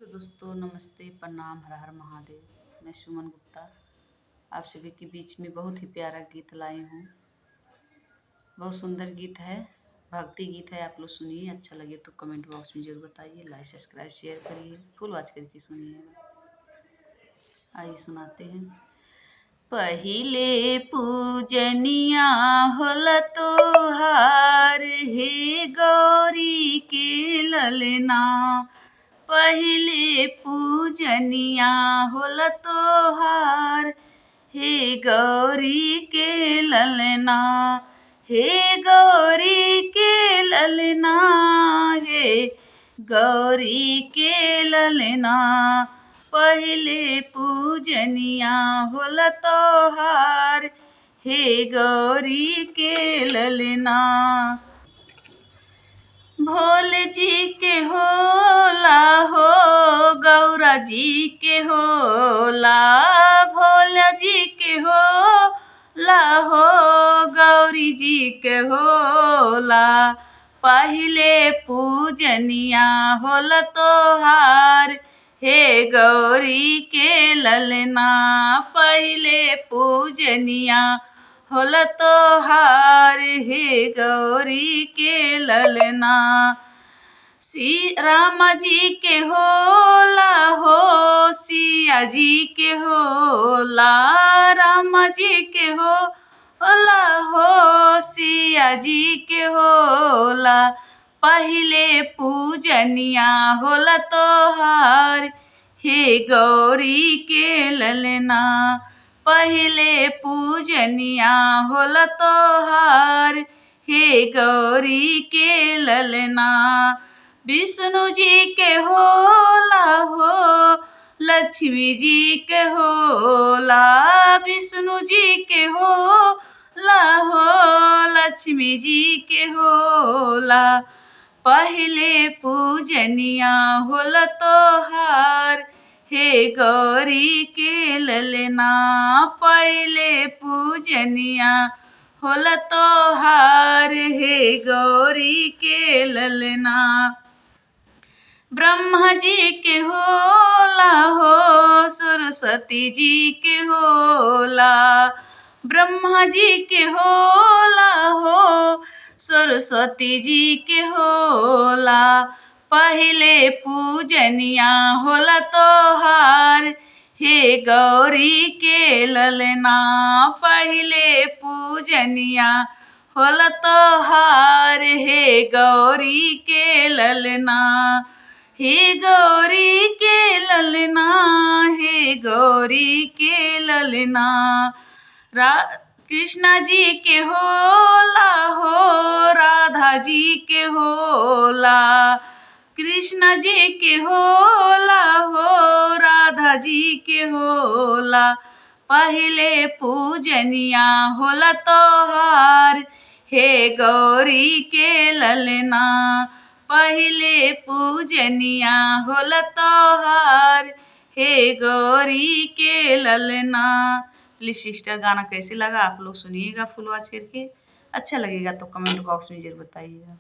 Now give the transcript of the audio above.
तो दोस्तों नमस्ते, प्रणाम, हर हर महादेव। मैं सुमन गुप्ता आप सभी के बीच में बहुत ही प्यारा गीत लाई हूँ। बहुत सुंदर गीत है, भक्ति गीत है। आप लोग सुनिए, अच्छा लगे तो कमेंट बॉक्स में जरूर बताइए, लाइक सब्सक्राइब शेयर करिए, फुल वॉच करके सुनिएगा। आइए सुनाते हैं। पहिले पूजनिया होला तोहार, हे गौरी के ललना। पहिले पूजनिया होला तोहार, हे गौरी के ललना। हे गौरी के ललना, हे गौरी के ललना। पहिले पूजनिया होला तोहार, हे गौरी के ललना। भोले जी के होला हो, गौरा जी के होला। भोले जी के होला हो, गौरी जी के होला। पहिले पूजनिया होला तोहार, हे गौरी के ललना। पहिले पूजनिया होला तोहार, हे गौरी के ललना। राम जी के होला हो, सिया जी के होला। राम जी के होला हो, सिया जी के होला। पहिले पूजनिया होला तोहार, हे गौरी के ललना। पहिले पूजनिया होला तोहार, हे गौरी के ललना। विष्णु जी के होला हो, लक्ष्मी जी के होला। विष्णु जी के होला हो, लक्ष्मी जी के होला। पहिले पूजनिया होला तोहार, हे गौरी के ललना। पहिले पूजनिया होला तोहार, हे गौरी के ललना। ब्रह्मा जी के होला हो, सरस्वती जी के होला। ब्रह्मा जी के होला हो, सरस्वती जी के होला। पहिले पूजनिया होला तोहार, हे गौरी के ललना। पहिले पूजनिया होला तोहार, हे गौरी के ललना। हे गौरी के ललना, हे गौरी के ललना। कृष्णा जी के होला हो, राधा जी के होला। कृष्ण जी के होला हो, राधा जी के होला। पहिले पूजनिया होला तोहार, हे गौरी के ललना। पहिले पूजनिया होला तोहार, हे गौरी के ललना। प्लीज सिस्टर, गाना कैसे लगा आप लोग सुनिएगा फुल वॉच करके। अच्छा लगेगा तो कमेंट बॉक्स में जरूर बताइएगा।